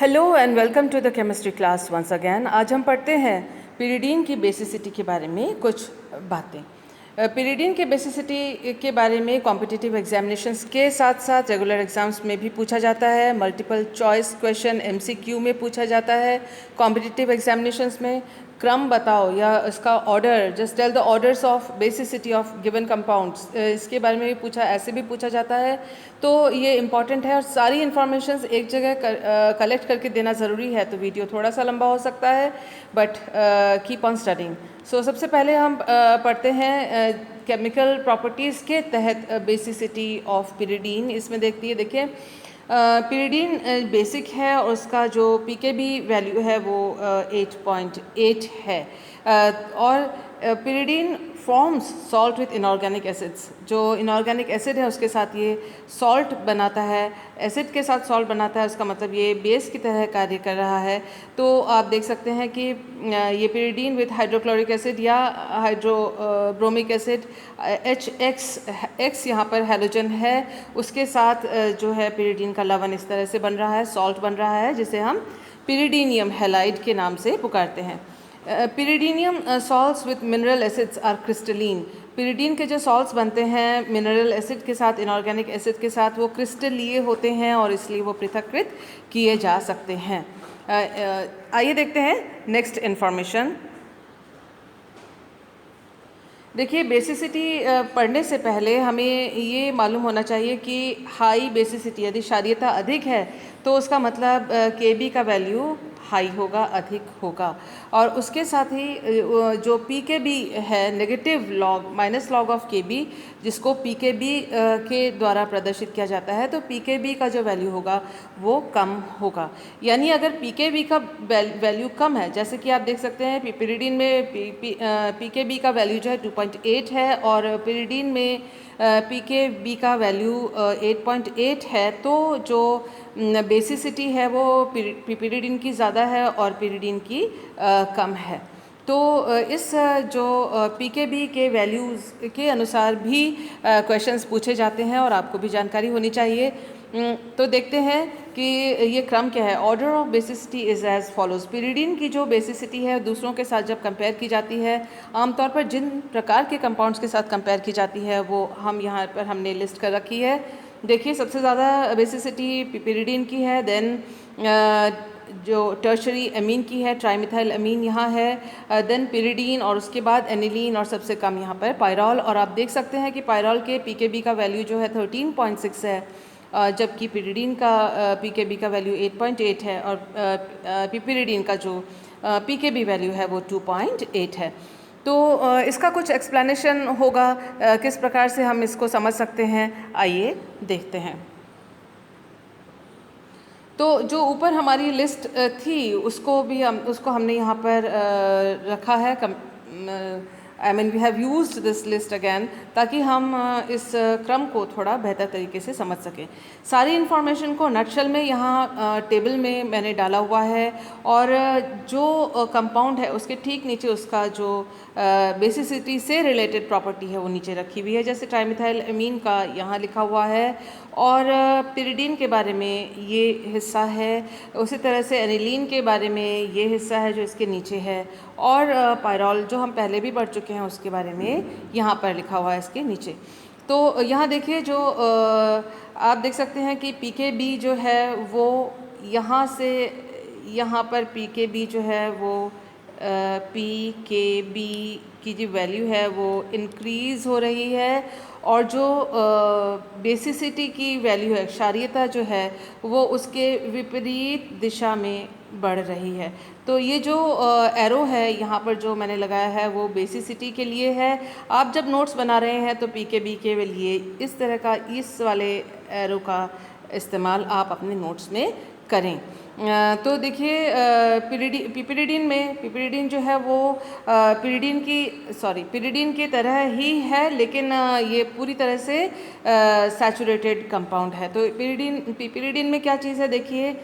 Hello and welcome to the chemistry class once again. आज हम पढ़ते हैं पिरिडीन की बेसिसिटी के बारे में कुछ बातें। पिरिडीन के बेसिसिटी के बारे में कॉम्पिटिटिव एग्जामिनेशंस के साथ साथ रेगुलर एग्जाम्स में भी पूछा जाता है। मल्टीपल चॉइस क्वेश्चन एमसीक्यू में पूछा जाता है। कॉम्पिटिटिव एग्जामिनेशंस में क्रम बताओ या इसका order, just tell the orders of basicity of given compounds, इसके बारे में भी पूछा, ऐसे भी पूछा जाता है। तो ये इम्पॉर्टेंट है और सारी इन्फॉर्मेशंस एक जगह कलेक्ट करके देना ज़रूरी है। तो वीडियो थोड़ा सा लंबा हो सकता है, बट कीप ऑन स्टडिंग। सो सबसे पहले हम पढ़ते हैं केमिकल प्रॉपर्टीज़ के तहत बेसिसिटी ऑफ पिरिडीन। इसमें देखिए पिरिडीन बेसिक है और उसका जो पीकेबी वैल्यू है वो 8.8 है। और pyridine forms salt with inorganic acids. जो इनऑर्गेनिक एसिड है उसके साथ ये सॉल्ट बनाता है, एसिड के साथ सॉल्ट बनाता है, उसका मतलब ये बेस की तरह कार्य कर रहा है। तो आप देख सकते हैं कि ये पिरिडीन विथ हाइड्रोक्लोरिक एसिड या हाइड्रोब्रोमिक एसिड X यहाँ पर हैलोजन है, उसके साथ जो है पिरिडीन का लवण इस तरह से बन रहा है, सॉल्ट बन रहा है, जिसे हम पिरिडीनियम हैलाइड के नाम से पुकारते हैं। Pyridinium salts with mineral acids are crystalline. Pyridine के जो सॉल्ट्स बनते हैं मिनरल एसिड के साथ, इनऑर्गेनिक एसिड के साथ, वो क्रिस्टलीय होते हैं और इसलिए वो पृथक्कृत किए जा सकते हैं। आइए देखते हैं नेक्स्ट इन्फॉर्मेशन। देखिए, बेसिसिटी पढ़ने से पहले हमें ये मालूम होना चाहिए कि हाई बेसिसिटी, यदि क्षारीयता अधिक है तो उसका मतलब Kb का वैल्यू हाई होगा, अधिक होगा। और उसके साथ ही जो Pkb है, negative log, minus log of Kb, जिसको Pkb के द्वारा प्रदर्शित किया जाता है, तो Pkb का जो वैल्यू होगा वो कम होगा। यानी अगर Pkb का वैल्यू कम है, जैसे कि आप देख सकते हैं पिरिडीन में Pkb का वैल्यू जो है 2.8 है और पिरिडीन में Pkb का वैल्यू 8.8 है, तो जो बेसिसिटी है वो पिरिडीन की ज़्यादा है और पिरिडीन की कम है। तो इस जो Pkb के वैल्यूज़ के अनुसार भी क्वेश्चंस पूछे जाते हैं और आपको भी जानकारी होनी चाहिए। तो देखते हैं कि ये क्रम क्या है। Order of basicity is as follows. Pyridine की जो बेसिसिटी है दूसरों के साथ जब कंपेयर की जाती है, आमतौर पर जिन प्रकार के कंपाउंड्स के साथ कंपेयर की जाती है वो हम यहाँ पर हमने लिस्ट कर रखी है। देखिए, सबसे ज़्यादा बेसिसिटी पिरिडीन की है, देन जो टर्शरी अमीन की है, ट्राईमिथाइल अमीन यहाँ है, देन पिरिडीन और उसके बाद एनिलीन और सबसे कम यहाँ पर पायरॉल। और आप देख सकते हैं कि पायरॉल के Pkb का वैल्यू जो है 13.6 है, जबकि पिरिडीन का Pkb का वैल्यू 8.8 है और पिरिडीन का जो Pkb वैल्यू है वो 2.8 है। तो इसका कुछ एक्सप्लेनेशन होगा, किस प्रकार से हम इसको समझ सकते हैं, आइए देखते हैं। तो जो ऊपर हमारी लिस्ट थी उसको हमने यहाँ पर रखा है। We have used this list again, ताकि हम इस क्रम को थोड़ा बेहतर तरीके से समझ सकें। सारी इन्फॉर्मेशन को नटशेल में यहाँ टेबल में मैंने डाला हुआ है और जो कंपाउंड है उसके ठीक नीचे उसका जो बेसिसिटी से रिलेटेड प्रॉपर्टी है वो नीचे रखी हुई है। जैसे ट्राईमिथाइल अमीन का यहाँ लिखा हुआ है और पिरिडीन के बारे में ये हिस्सा है, उसी तरह से एनिलीन के बारे में ये हिस्सा है जो इसके नीचे है, और पायरॉल जो हम पहले भी पढ़ चुके हैं उसके बारे में यहाँ पर लिखा हुआ है इसके नीचे। तो यहाँ देखिए, जो आप देख सकते हैं कि Pkb जो है वो यहाँ से यहाँ पर Pkb जो है वो Pkb की जो वैल्यू है वो इंक्रीज़ हो रही है और जो बेसिसिटी की वैल्यू है, क्षारीयता जो है, वो उसके विपरीत दिशा में बढ़ रही है। तो ये जो एरो है यहाँ पर जो मैंने लगाया है वो बेसिसिटी के लिए है। आप जब नोट्स बना रहे हैं तो Pkb के लिए इस तरह का, इस वाले एरो का इस्तेमाल आप अपने नोट्स में करें। तो देखिए, पिरिडीन जो है वो पिरिडीन की तरह ही है, लेकिन ये पूरी तरह से सैचुरेटेड कंपाउंड है। तो पिरिडीन में क्या चीज़ है, देखिए,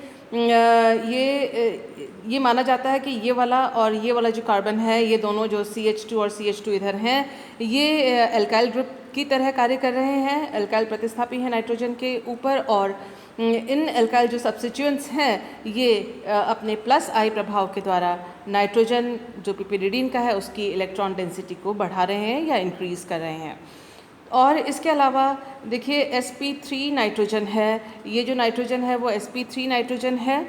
ये माना जाता है कि ये वाला और ये वाला जो कार्बन है, ये दोनों जो CH2 और CH2 इधर हैं, ये एल्काइल ग्रुप की तरह कार्य कर रहे हैं, एल्काइल प्रतिस्थापी है नाइट्रोजन के ऊपर, और इन एल्काइल जो सब्स्टिट्यूएंट्स हैं ये अपने प्लस आई प्रभाव के द्वारा नाइट्रोजन जो पिपिरिडीन का है उसकी इलेक्ट्रॉन डेंसिटी को बढ़ा रहे हैं या इंक्रीज़ कर रहे हैं। और इसके अलावा देखिए sp3 नाइट्रोजन है, ये जो नाइट्रोजन है वो sp3 नाइट्रोजन है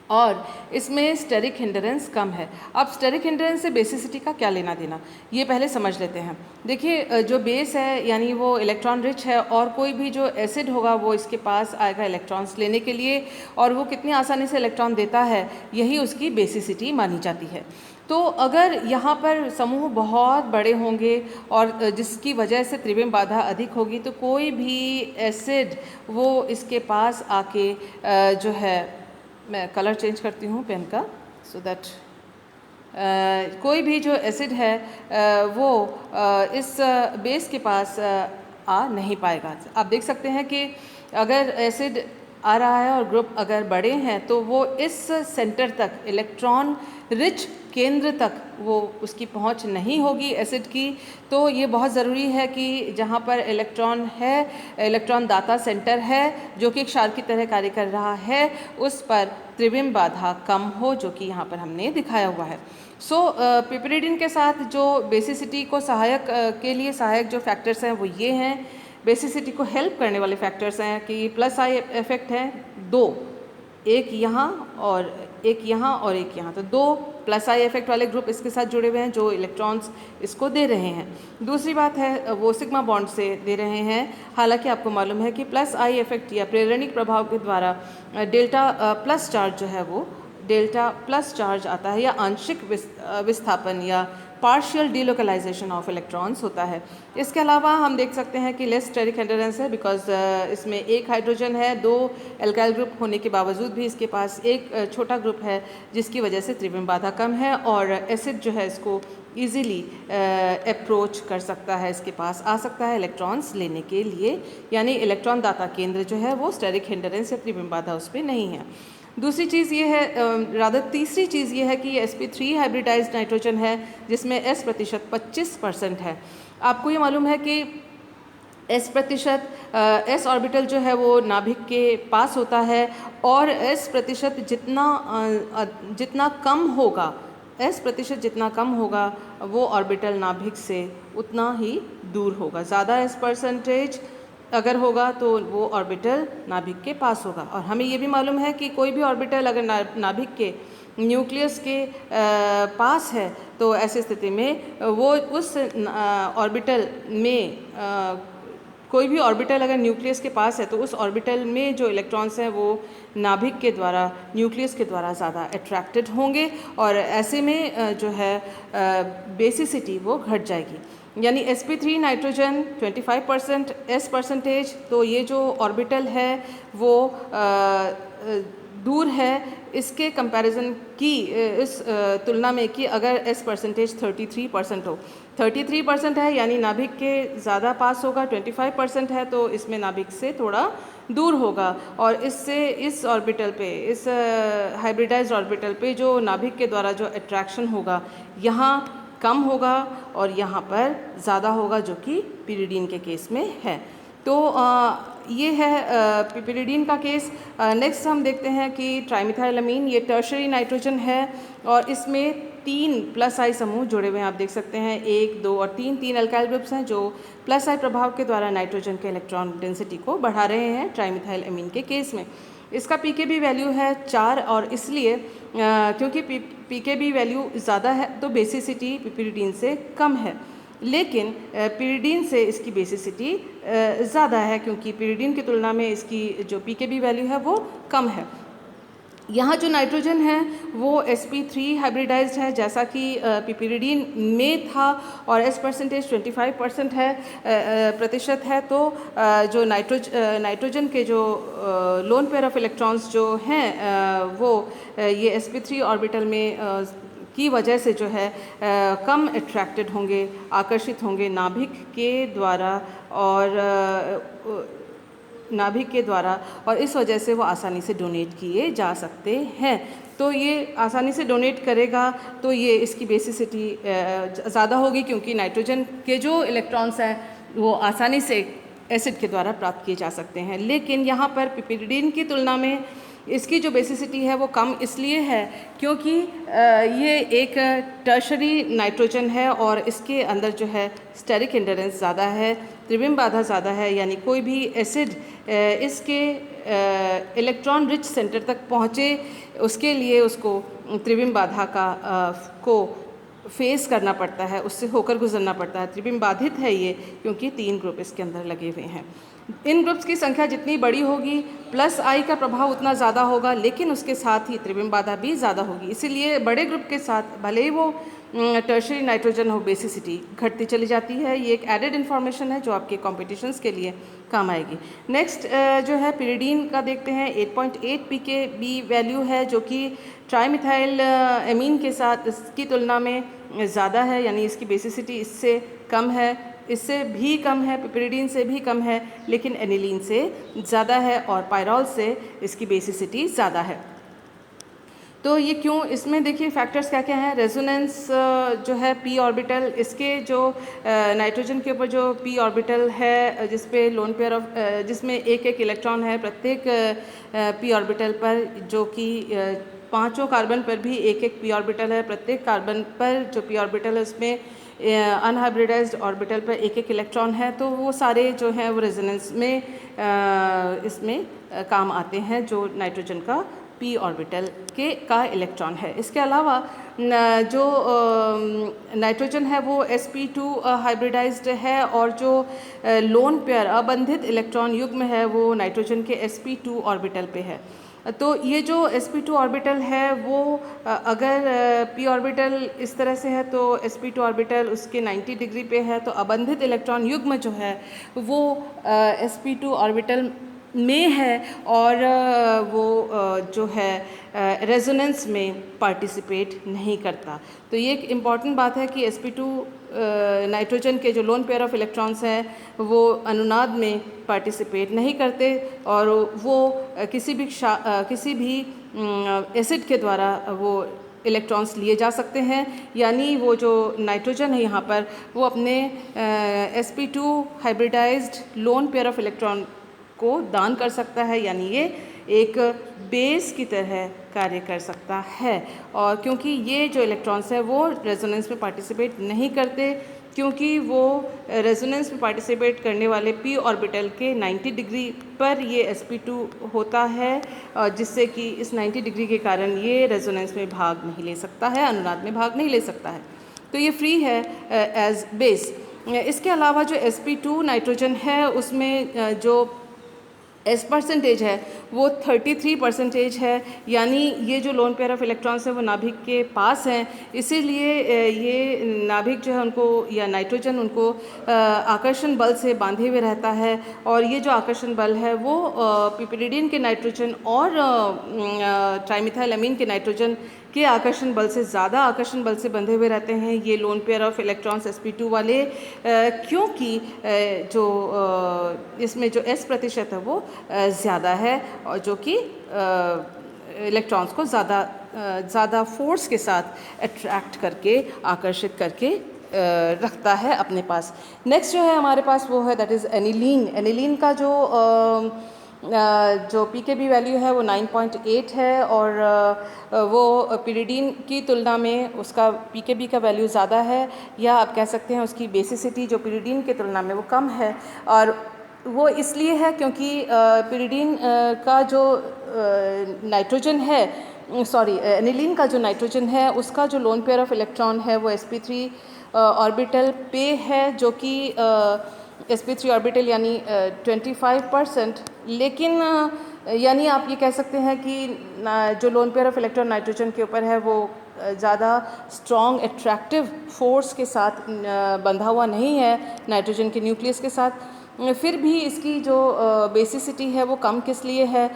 और इसमें स्टेरिक हिंडरेंस कम है। अब स्टेरिक हिंडरेंस से बेसिसिटी का क्या लेना देना, ये पहले समझ लेते हैं। देखिए जो बेस है यानी वो इलेक्ट्रॉन रिच है और कोई भी जो एसिड होगा वो इसके पास आएगा इलेक्ट्रॉन्स लेने के लिए, और वो कितनी आसानी से इलेक्ट्रॉन देता है यही उसकी बेसिसिटी मानी जाती है। तो अगर यहाँ पर समूह बहुत बड़े होंगे और जिसकी वजह से त्रिविम बाधा अधिक होगी तो कोई भी एसिड वो इसके पास आके जो है, मैं कलर चेंज करती हूँ पेन का सो दैट कोई भी जो एसिड है वो इस बेस के पास आ नहीं पाएगा। आप देख सकते हैं कि अगर एसिड आ रहा है और ग्रुप अगर बड़े हैं तो वो इस सेंटर तक इलेक्ट्रॉन रिच केंद्र तक वो उसकी पहुंच नहीं होगी एसिड की। तो ये बहुत ज़रूरी है कि जहाँ पर इलेक्ट्रॉन है, इलेक्ट्रॉन दाता सेंटर है जो कि एक क्षार की तरह कार्य कर रहा है, उस पर त्रिविम बाधा कम हो, जो कि यहाँ पर हमने दिखाया हुआ है। पिपिरिडीन के साथ जो बेसिसिटी को सहायक के लिए सहायक जो फैक्टर्स हैं वो ये हैं। बेसिसिटी को हेल्प करने वाले फैक्टर्स हैं कि प्लस आई इफेक्ट है दो, एक यहाँ और एक यहाँ और एक यहाँ, तो दो प्लस आई इफेक्ट वाले ग्रुप इसके साथ जुड़े हुए हैं जो इलेक्ट्रॉन्स इसको दे रहे हैं। दूसरी बात है वो सिग्मा बॉन्ड से दे रहे हैं। हालांकि आपको मालूम है कि प्लस आई इफेक्ट या प्रेरणिक प्रभाव के द्वारा डेल्टा प्लस चार्ज जो है वो डेल्टा प्लस चार्ज आता है या आंशिक विस्थापन या पार्शियल डिलोकलाइजेशन ऑफ इलेक्ट्रॉन्स होता है। इसके अलावा हम देख सकते हैं कि लेस स्टेरिक हिंडरेंस है बिकॉज इसमें एक हाइड्रोजन है, दो एल्काइल ग्रुप होने के बावजूद भी इसके पास एक छोटा ग्रुप है जिसकी वजह से त्रिविम बाधा कम है और एसिड जो है इसको ईज़िली अप्रोच कर सकता है, इसके पास आ सकता है इलेक्ट्रॉन्स लेने के लिए, यानी इलेक्ट्रॉन दाता केंद्र जो है वो स्टेरिक हिंडरेंस या त्रिविम बाधा उस पर नहीं है। दूसरी चीज़ ये है, तीसरी चीज़ ये है कि ये sp3 हाइब्रिडाइज्ड नाइट्रोजन है जिसमें S% 25% है। आपको ये मालूम है कि S ऑर्बिटल जो है वो नाभिक के पास होता है और S% जितना कम होगा, S% जितना कम होगा वो ऑर्बिटल नाभिक से उतना ही दूर होगा। ज़्यादा S% अगर होगा तो वो ऑर्बिटल नाभिक के पास होगा। और हमें ये भी मालूम है कि कोई भी ऑर्बिटल अगर नाभिक के न्यूक्लियस के पास है तो ऐसी स्थिति में वो उस ऑर्बिटल में कोई भी ऑर्बिटल अगर न्यूक्लियस के पास है तो उस ऑर्बिटल में जो इलेक्ट्रॉन्स हैं वो नाभिक के द्वारा, न्यूक्लियस के द्वारा ज़्यादा अट्रैक्टेड होंगे और ऐसे में जो है बेसिसिटी वो घट जाएगी। यानी sp3 नाइट्रोजन 25% S%, तो ये जो ऑर्बिटल है वो दूर है इसके कंपैरिजन की इस तुलना में कि अगर S% 33% हो, 33% है यानी नाभिक के ज़्यादा पास होगा, 25% है तो इसमें नाभिक से थोड़ा दूर होगा और इससे इस ऑर्बिटल पे, इस हाइब्रिडाइज्ड ऑर्बिटल पे जो नाभिक के द्वारा जो अट्रैक्शन होगा यहाँ कम होगा और यहाँ पर ज़्यादा होगा, जो कि पिरिडीन के केस में है। तो ये है पिरिडीन का केस। नेक्स्ट हम देखते हैं कि ट्राइमिथाइलअमीन, ये टर्शरी नाइट्रोजन है और इसमें 3 प्लस आई समूह जुड़े हुए हैं। आप देख सकते हैं 1, 2 और 3 अल्काइल ग्रुप्स हैं जो प्लस आई प्रभाव के द्वारा नाइट्रोजन के इलेक्ट्रॉन डेंसिटी को बढ़ा रहे हैं ट्राइमिथाइलअमीन के केस में। इसका pKb वैल्यू है 4 और इसलिए क्योंकि pKb वैल्यू ज़्यादा है तो बेसिसिटी पिरिडीन से कम है, लेकिन पिरिडीन से इसकी बेसिसिटी ज़्यादा है क्योंकि पिरिडीन की तुलना में इसकी जो pKb वैल्यू है वो कम है। यहाँ जो नाइट्रोजन है वो sp3 हाइब्रिडाइज्ड है जैसा कि पिरिडीन में था और S% 25% है प्रतिशत है। तो जो नाइट्रोजन के जो लोन पेयर ऑफ इलेक्ट्रॉन्स जो हैं वो ये sp3 ऑर्बिटल में की वजह से जो है कम अट्रैक्टेड होंगे, आकर्षित होंगे नाभिक के द्वारा और इस वजह से वो आसानी से डोनेट किए जा सकते हैं। तो ये आसानी से डोनेट करेगा तो ये इसकी बेसिसिटी ज़्यादा होगी क्योंकि नाइट्रोजन के जो इलेक्ट्रॉन्स हैं वो आसानी से एसिड के द्वारा प्राप्त किए जा सकते हैं। लेकिन यहाँ पर पिपिरिडीन की तुलना में इसकी जो बेसिसिटी है वो कम इसलिए है क्योंकि ये एक टर्शरी नाइट्रोजन है और इसके अंदर जो है स्टेरिक एंडोरेंस ज़्यादा है, त्रिविम बाधा ज़्यादा है, यानी कोई भी एसिड इसके इलेक्ट्रॉन रिच सेंटर तक पहुँचे उसके लिए उसको त्रिविम बाधा को फेस करना पड़ता है, उससे होकर गुजरना पड़ता है। त्रिविम बाधित है ये क्योंकि 3 ग्रुप इसके अंदर लगे हुए हैं। इन ग्रुप्स की संख्या जितनी बड़ी होगी प्लस आई का प्रभाव उतना ज़्यादा होगा, लेकिन उसके साथ ही त्रिविम बाधा भी ज़्यादा होगी। इसीलिए बड़े ग्रुप के साथ भले ही वो टर्शरी नाइट्रोजन हो, बेसिसिटी घटती चली जाती है। ये एक एडेड इन्फॉर्मेशन है जो आपके कॉम्पिटिशन्स के लिए काम आएगी। नेक्स्ट जो है पिरिडीन का देखते हैं। 8.8 pKb वैल्यू है जो कि ट्राईमिथाइल एमीन के साथ इसकी तुलना में ज़्यादा है, यानी इसकी बेसिसिटी इससे कम है, इससे भी कम है, पिपिरिडीन से भी कम है, लेकिन एनिलीन से ज़्यादा है और पायरॉल से इसकी बेसिसिटी ज़्यादा है। तो ये क्यों, इसमें देखिए फैक्टर्स क्या क्या हैं। रेजोनेंस जो है पी ऑर्बिटल, इसके जो नाइट्रोजन के ऊपर जो पी ऑर्बिटल है जिस पे लोन पेयर ऑफ जिसमें एक एक इलेक्ट्रॉन है प्रत्येक पी ऑर्बिटल पर, जो कि 5 कार्बन पर भी एक एक पी ऑर्बिटल है। प्रत्येक कार्बन पर जो पी ऑर्बिटल है उसमें अनहाइब्रिडाइज्ड ऑर्बिटल पर एक एक इलेक्ट्रॉन है। तो वो सारे जो हैं वो रेजोनेंस में इसमें काम आते हैं जो नाइट्रोजन का पी ऑर्बिटल का इलेक्ट्रॉन है। इसके अलावा जो नाइट्रोजन है वो sp2 हाइब्रिडाइज्ड है और जो लोन पेयर अबंधित इलेक्ट्रॉन युग्म है वो नाइट्रोजन के sp2 ऑर्बिटल पे है। तो ये जो sp2 ऑर्बिटल है वो अगर p ऑर्बिटल इस तरह से है तो sp2 ऑर्बिटल उसके 90 डिग्री पे है, तो अबंधित इलेक्ट्रॉन युग्म जो है वो sp2 ऑर्बिटल में है और वो जो है रेजोनेंस में पार्टिसिपेट नहीं करता। तो ये एक इम्पॉर्टेंट बात है कि sp2 नाइट्रोजन के जो लोन पेयर ऑफ इलेक्ट्रॉन्स हैं वो अनुनाद में पार्टिसिपेट नहीं करते और वो किसी भी एसिड के द्वारा वो इलेक्ट्रॉन्स लिए जा सकते हैं। यानी वो जो नाइट्रोजन है यहाँ पर वो अपने sp2 hybridized lone pair of electron को दान कर सकता है, यानी ये एक बेस की तरह कार्य कर सकता है। और क्योंकि ये जो इलेक्ट्रॉन्स है वो रेजोनेंस में पार्टिसिपेट नहीं करते, क्योंकि वो रेजोनेंस में पार्टिसिपेट करने वाले पी ऑर्बिटल के 90 डिग्री पर ये sp2 होता है, जिससे कि इस 90 डिग्री के कारण ये रेजोनेंस में भाग नहीं ले सकता है, अनुनाद में भाग नहीं ले सकता है। तो ये फ्री है एज बेस। इसके अलावा जो sp2 नाइट्रोजन है उसमें जो S परसेंटेज है वो 33% है, यानी ये जो लोन पेयर ऑफ इलेक्ट्रॉन्स है वो नाभिक के पास हैं, इसीलिए ये नाभिक जो है उनको या नाइट्रोजन उनको आकर्षण बल से बांधे हुए रहता है। और ये जो आकर्षण बल है वो पिपिरिडीन के नाइट्रोजन और ट्राईमिथाइल एमीन के नाइट्रोजन के आकर्षण बल से ज़्यादा आकर्षण बल से बंधे हुए रहते हैं ये loan pair of electrons sp2 वाले, क्योंकि जो इसमें जो S% है वो ज़्यादा है और जो कि इलेक्ट्रॉन्स को ज़्यादा फोर्स के साथ अट्रैक्ट करके आकर्षित करके रखता है अपने पास। नेक्स्ट जो है हमारे पास वो है दैट इज़ एनिलीन। एनिलीन का जो pKb वैल्यू है वो 9.8 है और वो पिरिडीन की तुलना में उसका pKb का वैल्यू ज़्यादा है, या आप कह सकते हैं उसकी बेसिसिटी जो पिरिडीन की तुलना में वो कम है। और वो इसलिए है क्योंकि पिरिडीन का जो नाइट्रोजन है एनिलीन का जो नाइट्रोजन है उसका जो लोन पेयर ऑफ इलेक्ट्रॉन है वो sp3 ऑर्बिटल पे है, जो कि sp3 ऑर्बिटल यानी 25%। लेकिन यानी आप ये कह सकते हैं कि जो lone pair of electron nitrogen के ऊपर है वो ज़्यादा स्ट्रॉन्ग अट्रैक्टिव फोर्स के साथ बंधा हुआ नहीं है नाइट्रोजन के न्यूक्लियस के साथ। फिर भी इसकी जो बेसिसिटी है वो कम किस लिए है,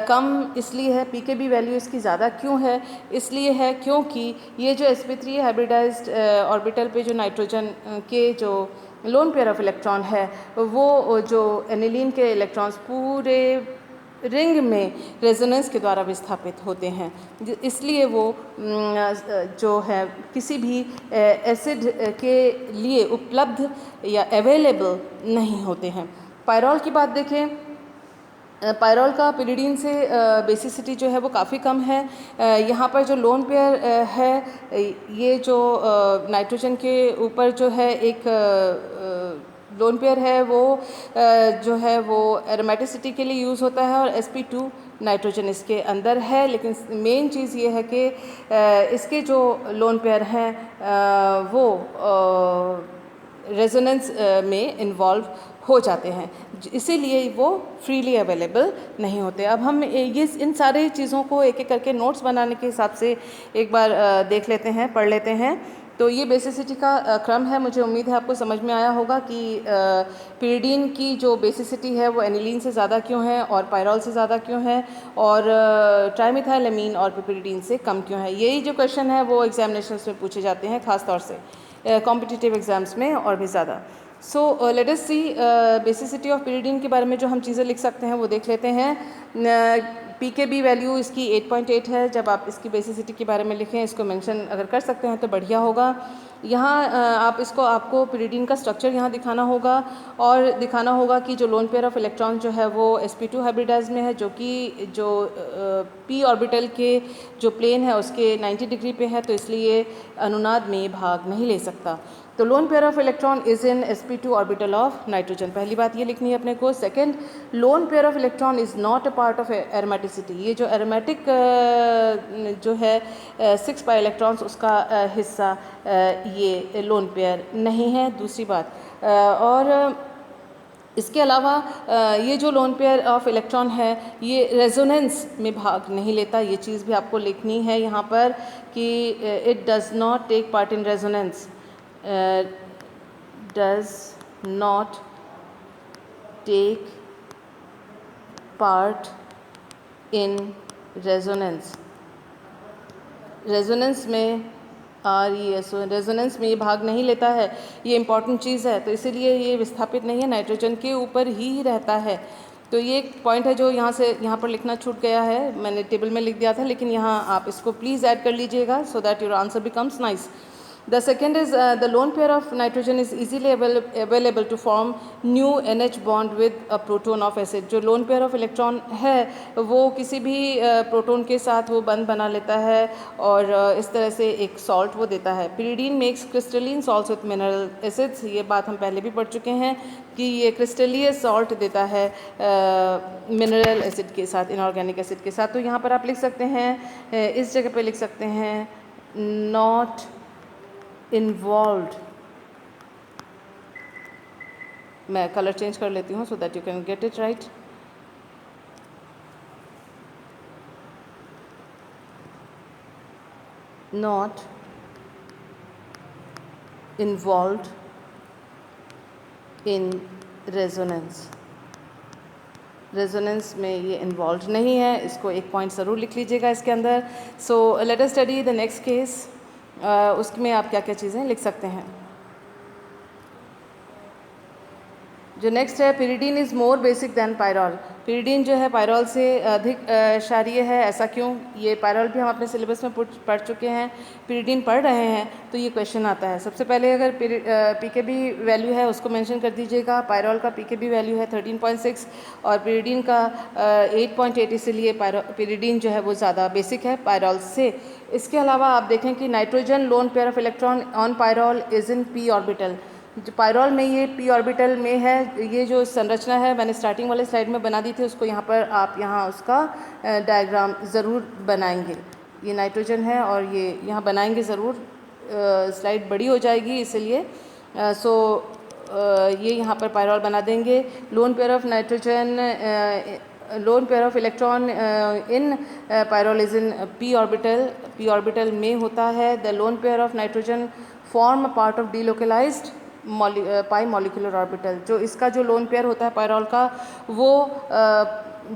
कम इसलिए है, pKb वैल्यू इसकी ज़्यादा क्यों है, इसलिए है क्योंकि ये जो sp3 हाइब्रिडाइज्ड ऑर्बिटल पे जो नाइट्रोजन के जो लोन पेयर ऑफ इलेक्ट्रॉन है वो जो एनिलीन के इलेक्ट्रॉन्स पूरे रिंग में रेजोनेंस के द्वारा विस्थापित होते हैं, इसलिए वो जो है किसी भी एसिड के लिए उपलब्ध या अवेलेबल नहीं होते हैं। पायरॉल की बात देखें, पायरॉल का पिरिडीन से बेसिसिटी जो है वो काफ़ी कम है। यहाँ पर जो लोन पेयर है, ये जो नाइट्रोजन के ऊपर जो है एक लोन पेयर है वो जो है वो एरोमेटिसिटी के लिए यूज़ होता है और sp2 नाइट्रोजन इसके अंदर है। लेकिन मेन चीज़ ये है कि इसके जो लोन पेयर हैं वो रेजोनेंस में इन्वॉल्व हो जाते हैं, इसीलिए वो फ्रीली अवेलेबल नहीं होते। अब हम ये इन सारी चीज़ों को एक एक करके नोट्स बनाने के हिसाब से एक बार देख लेते हैं, पढ़ लेते हैं। तो ये बेसिसिटी का क्रम है। मुझे उम्मीद है आपको समझ में आया होगा कि पिरिडीन की जो बेसिसिटी है वो एनिलीन से ज़्यादा क्यों है और पायरॉल से ज़्यादा क्यों है और ट्राइमिथाइलएमीन और पिरिडीन से कम क्यों है। यही जो क्वेश्चन है वो एग्जामिनेशंस में पूछे जाते हैं, ख़ास तौर से कॉम्पिटिटिव एग्ज़ाम्स में और भी ज़्यादा। So let us see basicity of pyridine के बारे में जो हम चीज़ें लिख सकते हैं वो देख लेते हैं। पीकेबी वैल्यू इसकी 8.8 है। जब आप इसकी बेसिसिटी के बारे में लिखें, इसको मेंशन अगर कर सकते हैं तो बढ़िया होगा। यहाँ आपको पिरिडीन का स्ट्रक्चर यहाँ दिखाना होगा और दिखाना होगा कि जो लोन पेयर ऑफ इलेक्ट्रॉन जो है वो sp2 हाइब्रिडाइज में है, जो कि जो p ऑर्बिटल के जो प्लेन है उसके 90 डिग्री पे है, तो इसलिए अनुनाद में भाग नहीं ले सकता। तो lone pair of electron is in sp2 orbital of nitrogen. पहली बात ये लिखनी है अपने को। Second, loan pair of electron is not a part of aromaticity. ये जो एरोमेटिक जो है 6 पाई इलेक्ट्रॉन्स उसका हिस्सा ये लोन पेयर नहीं है। दूसरी बात, और इसके अलावा ये जो लोन पेयर ऑफ इलेक्ट्रॉन है ये रेजोनेंस में भाग नहीं लेता। ये चीज़ भी आपको लिखनी है यहाँ पर कि it does not take part in resonance, does not take part in resonance। Resonance में रेजोनेंस में ये भाग नहीं लेता है, ये इम्पॉर्टेंट चीज़ है। तो इसीलिए ये विस्थापित नहीं है, नाइट्रोजन के ऊपर ही रहता है। तो ये एक पॉइंट है जो यहाँ पर लिखना छूट गया है, मैंने टेबल में लिख दिया था, लेकिन यहाँ आप इसको प्लीज़ ऐड कर लीजिएगा so that your answer becomes nice. The second is the lone pair of nitrogen is easily available to form new NH bond with a proton of acid। जो lone pair of electron है वो किसी भी proton के साथ वो बंध बना लेता है और इस तरह से एक सॉल्ट वो देता है। pyridine makes crystalline salts with mineral acids। ये बात हम पहले भी पढ़ चुके हैं कि ये क्रिस्टलीय सॉल्ट देता है मिनरल एसिड के साथ, इनऑर्गेनिक एसिड के साथ। तो यहाँ पर आप लिख सकते हैं, इस जगह पे लिख सकते हैं नॉट इन्वॉल्व्ड। मैं कलर चेंज कर लेती हूँ so that you can get it right. Not involved in resonance. Resonance में ये इन्वॉल्व नहीं है, इसको एक पॉइंट ज़रूर लिख लीजिएगा इसके अंदर। सो let us study the next case. उसमें आप क्या क्या चीज़ें लिख सकते हैं। जो नेक्स्ट है, pyridine is more basic then pyrrole. Pyridine जो है पायरॉल से अधिक क्षारीय है, ऐसा क्यों? ये पायरॉल भी हम अपने सिलेबस में पढ़ चुके हैं, पिरिडीन पढ़ रहे हैं, तो ये क्वेश्चन आता है। सबसे पहले अगर पीकेबी वैल्यू है उसको मेंशन कर दीजिएगा। पायरॉल का पीकेबी वैल्यू है 13.6 और पिरिडीन का 8.8, इसीलिए पिरिडीन जो है वो ज़्यादा बेसिक है पायरॉल से। इसके अलावा आप देखें कि nitrogen loan pair of electron on pyrrole is in p orbital. जो पायरॉल में ये p ऑर्बिटल में है। ये जो संरचना है मैंने स्टार्टिंग वाले स्लाइड में बना दी थी, उसको यहाँ पर आप उसका डायग्राम ज़रूर बनाएंगे। ये नाइट्रोजन है और ये यहाँ बनाएंगे ज़रूर, स्लाइड बड़ी हो जाएगी इसलिए। ये यहाँ पर पायरॉल बना देंगे। Loan pair of nitrogen loan pair of electron in pyrrole is in p orbital में होता है। The lone pair of nitrogen form a part of delocalised pi molecular orbital. जो इसका जो लोन पेयर होता है पायरॉल का वो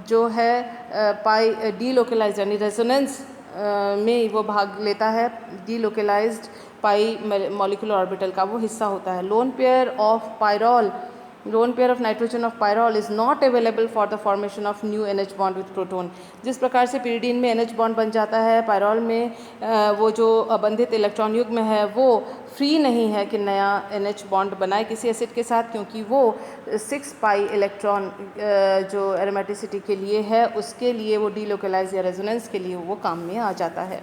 जो है पाई डीलोकलाइज्ड यानी रेजोनेंस में वो भाग लेता है। डीलोकलाइज्ड पाई मॉलिक्यूलर ऑर्बिटल का वो हिस्सा होता है। Lone pair of pyrrole lone pair of nitrogen of pyrrole is not available for the formation of new NH bond with proton। जिस प्रकार से pyridine में NH bond बन जाता है, पायरोल में वो जो बंधित इलेक्ट्रॉन युग्म है वो फ्री नहीं है कि नया NH बॉन्ड बनाए किसी एसिड के साथ, क्योंकि वो 6 पाई इलेक्ट्रॉन जो एरोमेटिसिटी के लिए है उसके लिए वो डीलोकलाइज या रेजोनेंस के लिए वो काम में आ जाता है।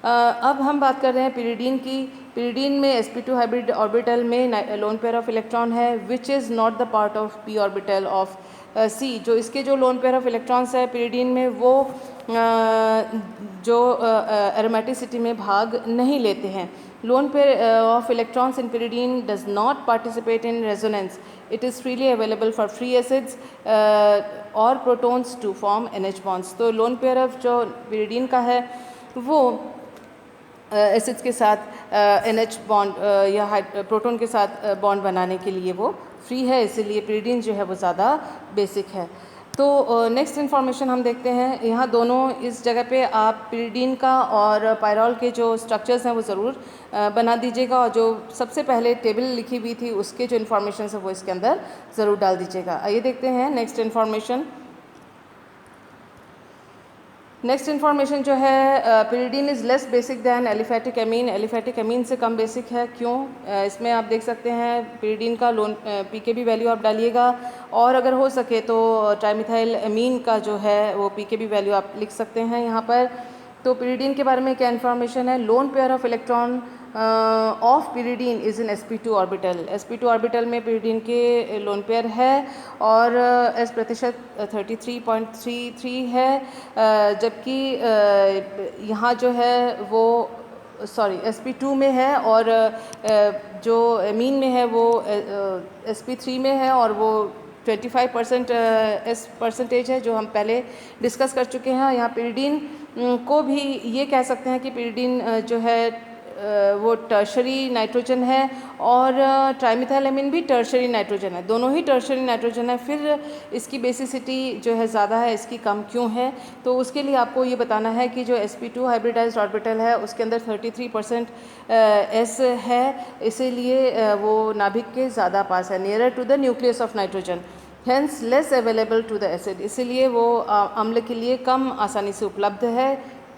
अब हम बात कर रहे हैं पिरिडीन की। पिरिडीन में sp2 हाइब्रिड ऑर्बिटल में लोन पेयर ऑफ इलेक्ट्रॉन है which is not the part of p orbital of C। जो इसके जो लोन पेयर ऑफ इलेक्ट्रॉन्स है पिरिडीन में वो जो एरोमेटिसिटी में भाग नहीं लेते हैं। Lone pair of electrons in pyridine does not participate in resonance, it is freely available for free acids और protons to form NH bonds. तो लोन पेयर ऑफ जो पिरिडीन का है वो एसिड्स के साथ NH बॉन्ड या प्रोटॉन के साथ बॉन्ड बनाने के लिए वो फ्री है, इसीलिए पिरिडीन जो है वो ज़्यादा बेसिक है। तो नेक्स्ट इन्फॉर्मेशन हम देखते हैं। यहाँ दोनों इस जगह पे आप पिरिडीन का और पायरोल के जो स्ट्रक्चर्स हैं वो ज़रूर बना दीजिएगा, और जो सबसे पहले टेबल लिखी हुई थी उसके जो इन्फॉर्मेशन है वो इसके अंदर ज़रूर डाल दीजिएगा। आइए देखते हैं नेक्स्ट इन्फॉर्मेशन। नेक्स्ट इन्फॉर्मेशन जो है, pyridine is less basic then aliphatic amine. Aliphatic amine से कम बेसिक है। क्यों? इसमें आप देख सकते हैं पिरिडीन का लोन पीकेबी वैल्यू आप डालिएगा, और अगर हो सके तो ट्राइमिथाइल एमीन का जो है वो पीकेबी वैल्यू आप लिख सकते हैं यहाँ पर। तो पिरिडीन के बारे में क्या इन्फॉर्मेशन है? Lone pair of electron of pyridine is in sp2 orbital. sp2 orbital में पिरिडीन के लोन पेयर है और एस प्रतिशत 33.33 है, जबकि यहाँ जो है वो sp2 में है, और जो एमीन में है वो sp3 में है, और वो 25% एस परसेंटेज है जो हम पहले डिस्कस कर चुके हैं। यहाँ पिरिडीन को भी ये कह सकते हैं कि पिरिडीन जो है वो टर्शरी नाइट्रोजन है, और ट्राइमिथाइल एमीन भी टर्शरी नाइट्रोजन है। दोनों ही टर्शरी नाइट्रोजन है, फिर इसकी बेसिसिटी जो है ज़्यादा है, इसकी कम क्यों है? तो उसके लिए आपको ये बताना है कि जो sp2 हाइब्रिडाइज्ड ऑर्बिटल है उसके अंदर 33% एस है, इसीलिए वो नाभिक के ज़्यादा पास है, nearer to the nucleus of nitrogen, hence less available to the acid, इसीलिए वो अम्ल के लिए कम आसानी से उपलब्ध है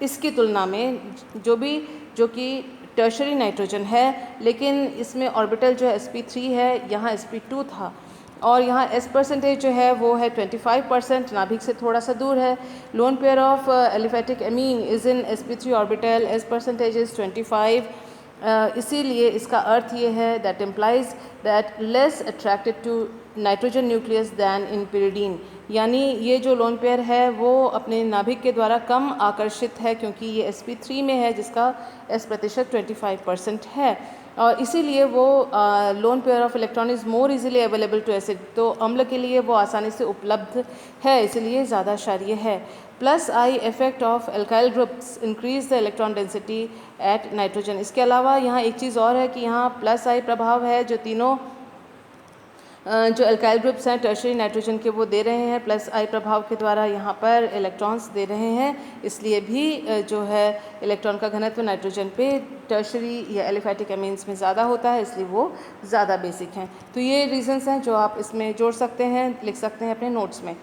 इसकी तुलना में जो कि टर्शरी नाइट्रोजन है। लेकिन इसमें ऑर्बिटल जो है sp3 है, यहाँ sp2 था, और यहाँ एस परसेंटेज जो है वो है 25%, नाभिक से थोड़ा सा दूर है। Lone pair of aliphatic amine is in sp3 orbital, S percentage is 25, इसीलिए इसका अर्थ ये है that implies that less attracted to nitrogen nucleus than in pyridine, यानी ये जो लोन पेयर है वो अपने नाभिक के द्वारा कम आकर्षित है, क्योंकि ये sp3 में है जिसका एस प्रतिशत 25% है, और इसीलिए वो lone pair of electron is more easily available to acid, तो अम्ल के लिए वो आसानी से उपलब्ध है, इसलिए ज़्यादा क्षारीय है। Plus I effect of alkyl groups increase the electron density at nitrogen. इसके अलावा यहाँ एक चीज़ और है कि यहाँ प्लस आई प्रभाव है, जो तीनों जो अल्काइल ग्रुप्स हैं टर्शरी नाइट्रोजन के वो दे रहे हैं, प्लस आई प्रभाव के द्वारा यहाँ पर इलेक्ट्रॉन्स दे रहे हैं, इसलिए भी जो है इलेक्ट्रॉन का घनत्व नाइट्रोजन पे टर्शरी या एलिफेटिक एमीन्स में ज़्यादा होता है, इसलिए वो ज़्यादा बेसिक हैं। तो ये रीजंस हैं जो आप इसमें जोड़ सकते हैं, लिख सकते हैं अपने नोट्स में।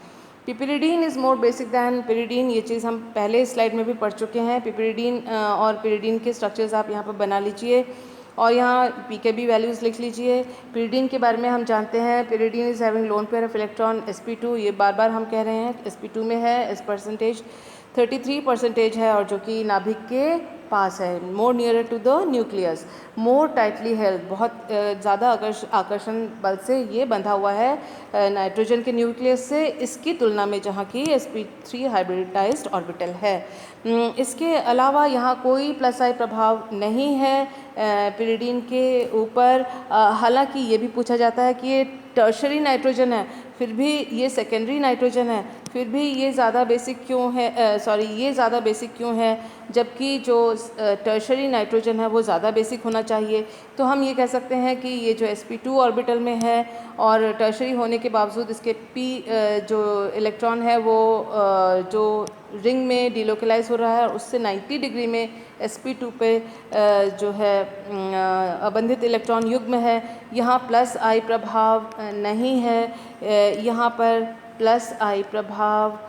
Pyridine is more basic then pyridine, ये चीज़ हम पहले स्लाइड में भी पढ़ चुके हैं। पिरिडीन और पिरिडीन के स्ट्रक्चर्स आप यहाँ पर बना लीजिए, और यहाँ पीकेबी वैल्यूज़ लिख लीजिए। पिरिडीन के बारे में हम जानते हैं, pyridine is having loan pair of electron sp2, ये बार बार हम कह रहे हैं sp2 में है, एस परसेंटेज 33% है, और जो कि नाभिक के पास है, more nearer to the nucleus, more tightly held, बहुत ज़्यादा आकर्षण बल से ये बंधा हुआ है नाइट्रोजन के न्यूक्लियस से, इसकी तुलना में जहाँ की sp3 हाइब्रिडाइज्ड ऑर्बिटल है। इसके अलावा यहाँ कोई प्लस आई प्रभाव नहीं है पिरिडीन के ऊपर। हालांकि ये भी पूछा जाता है कि ये टर्शरी नाइट्रोजन है, फिर भी ये सेकेंडरी नाइट्रोजन है, फिर भी ये ज़्यादा बेसिक क्यों है, ये ज़्यादा बेसिक क्यों है, जबकि जो टर्शरी नाइट्रोजन है वो ज़्यादा बेसिक होना चाहिए। तो हम ये कह सकते हैं कि ये जो sp2 ऑर्बिटल में है और टर्शरी होने के बावजूद इसके p जो इलेक्ट्रॉन है वो जो रिंग में डिलोकलाइज हो रहा है और उससे 90 डिग्री में sp2 पे जो है अबंधित इलेक्ट्रॉन युग्म है। यहाँ प्लस आई प्रभाव नहीं है, यहाँ पर प्लस आई प्रभाव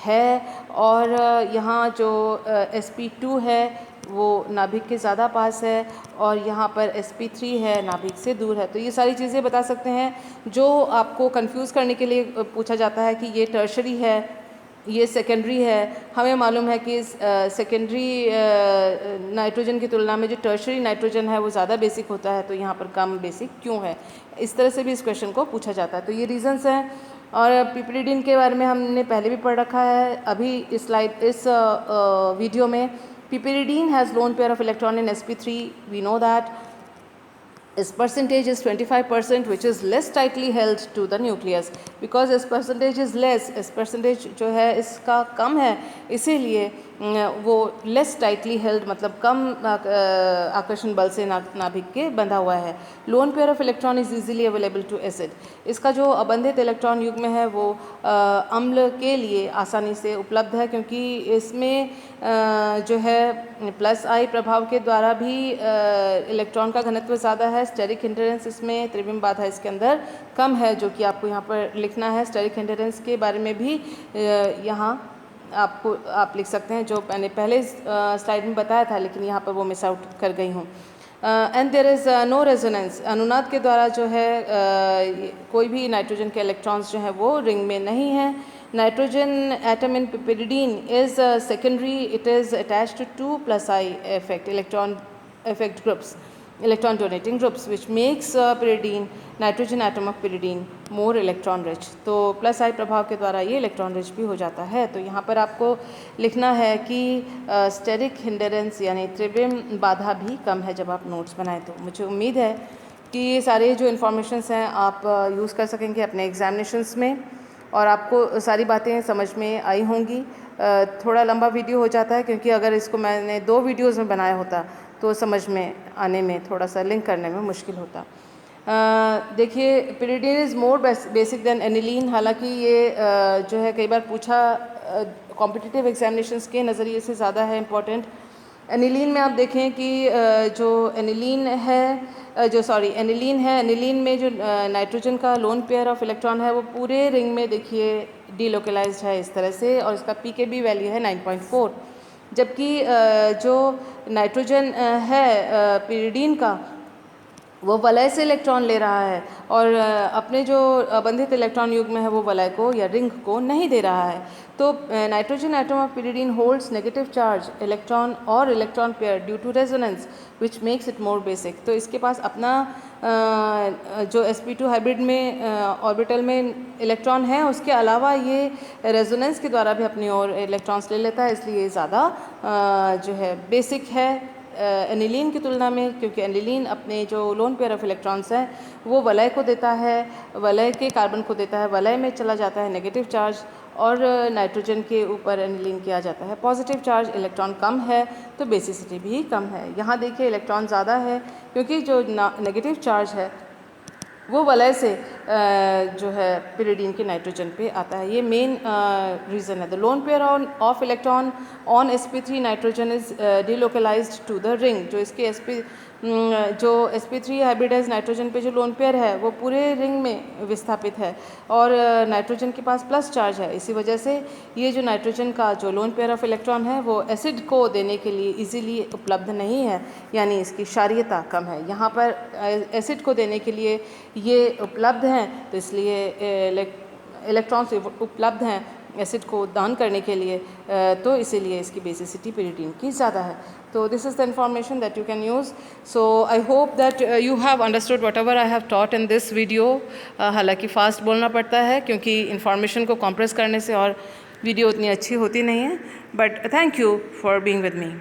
है और यहाँ जो sp2 है वो नाभिक के ज़्यादा पास है और यहाँ पर sp3 है, नाभिक से दूर है। तो ये सारी चीज़ें बता सकते हैं जो आपको कंफ्यूज करने के लिए पूछा जाता है कि ये टर्शरी है, ये सेकेंडरी है। हमें मालूम है कि सेकेंडरी नाइट्रोजन की तुलना में जो टर्शरी नाइट्रोजन है वो ज़्यादा बेसिक होता है, तो यहाँ पर कम बेसिक क्यों है, इस तरह से भी इस क्वेश्चन को पूछा जाता है। तो ये रीजंस हैं। और पिपरिडीन के बारे में हमने पहले भी पढ़ रखा है। अभी इस वीडियो में piperidine has lone pair of electron in sp3. We know that its percentage is 25%, which is less tightly held to the nucleus. Because its percentage is less, इस percentage जो है इसका कम है, इसीलिए वो लेस टाइटली हेल्ड मतलब कम आकर्षण बल से नाभिक के बंधा हुआ है। Lone pair of electron is easily available to acid. इसका जो अबंधित इलेक्ट्रॉन युग्म है वो अम्ल के लिए आसानी से उपलब्ध है, क्योंकि इसमें जो है प्लस आई प्रभाव के द्वारा भी इलेक्ट्रॉन का घनत्व ज़्यादा है। स्टेरिक हिंडरेंस इसमें, त्रिविम बाधा इसके अंदर कम है, जो कि आपको यहाँ पर लिखना है। स्टेरिक हिंडरेंस के बारे में भी यहाँ आप लिख सकते हैं, जो मैंने पहले स्लाइड में बताया था, लेकिन यहाँ पर वो मिस आउट कर गई हूँ। And there is no resonance. अनुनाद के द्वारा जो है कोई भी नाइट्रोजन के इलेक्ट्रॉन्स जो हैं वो रिंग में नहीं है। Nitrogen atom in piperidine is secondary, it is attached to plus I effect electron effect groups, electron donating groups, which makes pyridine, nitrogen atom of pyridine, more electron rich। तो plus आई प्रभाव के द्वारा ये electron rich भी हो जाता है। तो यहाँ पर आपको लिखना है कि स्टेरिक हिंडरेंस यानी त्रिविम बाधा भी कम है जब आप नोट्स बनाएं। तो मुझे उम्मीद है कि ये सारे जो इन्फॉर्मेशंस हैं आप यूज़ कर सकेंगे अपने एग्जामिनेशंस में और आपको सारी बातें समझ में आई होंगी। थोड़ा लंबा वीडियो हो जाता है, क्योंकि अगर इसको मैंने 2 वीडियोज़ में बनाया होता तो समझ में आने में थोड़ा सा लिंक करने में मुश्किल होता। देखिए, pyridine is more basic than aniline. हालांकि ये जो है कई बार पूछा कॉम्पिटिटिव एग्जामिनेशंस के नज़रिए से ज़्यादा है इम्पॉर्टेंट। एनिलीन में आप देखें कि जो एनिलीन है, एनिलीन में जो नाइट्रोजन का लोन पेयर ऑफ इलेक्ट्रॉन है वो पूरे रिंग में देखिए डीलोकलाइज्ड है इस तरह से, और इसका pKb वैल्यू है 9.4। जबकि जो नाइट्रोजन है पिरिडीन का वो वलय से इलेक्ट्रॉन ले रहा है और अपने जो अबंधित इलेक्ट्रॉन युग्म है वो वलय को या रिंग को नहीं दे रहा है। तो nitrogen atom of pyridine holds negative charge electron और electron pair due to resonance which makes it more basic. तो इसके पास अपना जो sp2 हाइब्रिड में ऑर्बिटल में इलेक्ट्रॉन है, उसके अलावा ये रेजोनेंस के द्वारा भी अपनी ओर इलेक्ट्रॉन्स ले लेता है, इसलिए ज़्यादा जो है बेसिक है एनिलीन की तुलना में, क्योंकि एनिलीन अपने जो लोन पेयर ऑफ इलेक्ट्रॉन्स हैं वो वलय को देता है, वलय के कार्बन को देता है, वलय में चला जाता है नेगेटिव चार्ज और नाइट्रोजन के ऊपर एनिलीन किया जाता है पॉजिटिव चार्ज। इलेक्ट्रॉन कम है तो बेसिसिटी भी कम है। यहाँ देखिए इलेक्ट्रॉन ज़्यादा है क्योंकि जो नेगेटिव चार्ज है वो वलय से जो है पिरिडीन के नाइट्रोजन पे आता है। ये मेन रीज़न है। The lone pair of electron on sp3 nitrogen is delocalised to the ring. जो इसके जो sp3 हाइब्रिडाइज नाइट्रोजन पे जो लोन पेयर है वो पूरे रिंग में विस्थापित है और नाइट्रोजन के पास प्लस चार्ज है। इसी वजह से ये जो नाइट्रोजन का जो लोन पेयर ऑफ इलेक्ट्रॉन है वो एसिड को देने के लिए इजीली उपलब्ध नहीं है, यानी इसकी क्षारीयता कम है। यहाँ पर एसिड को देने के लिए ये उपलब्ध हैं, तो इसलिए इलेक्ट्रॉन्स उपलब्ध हैं एसिड को दान करने के लिए, तो इसीलिए इसकी बेसिसिटी पिरिडीन की ज़्यादा है। तो this is the information that you can use. So I hope that you have understood what ever I have taught in this video. हालांकि फ़ास्ट बोलना पड़ता है क्योंकि इन्फॉर्मेशन को कॉम्प्रेस करने से और वीडियो उतनी अच्छी होती नहीं है, but thank you for being with me.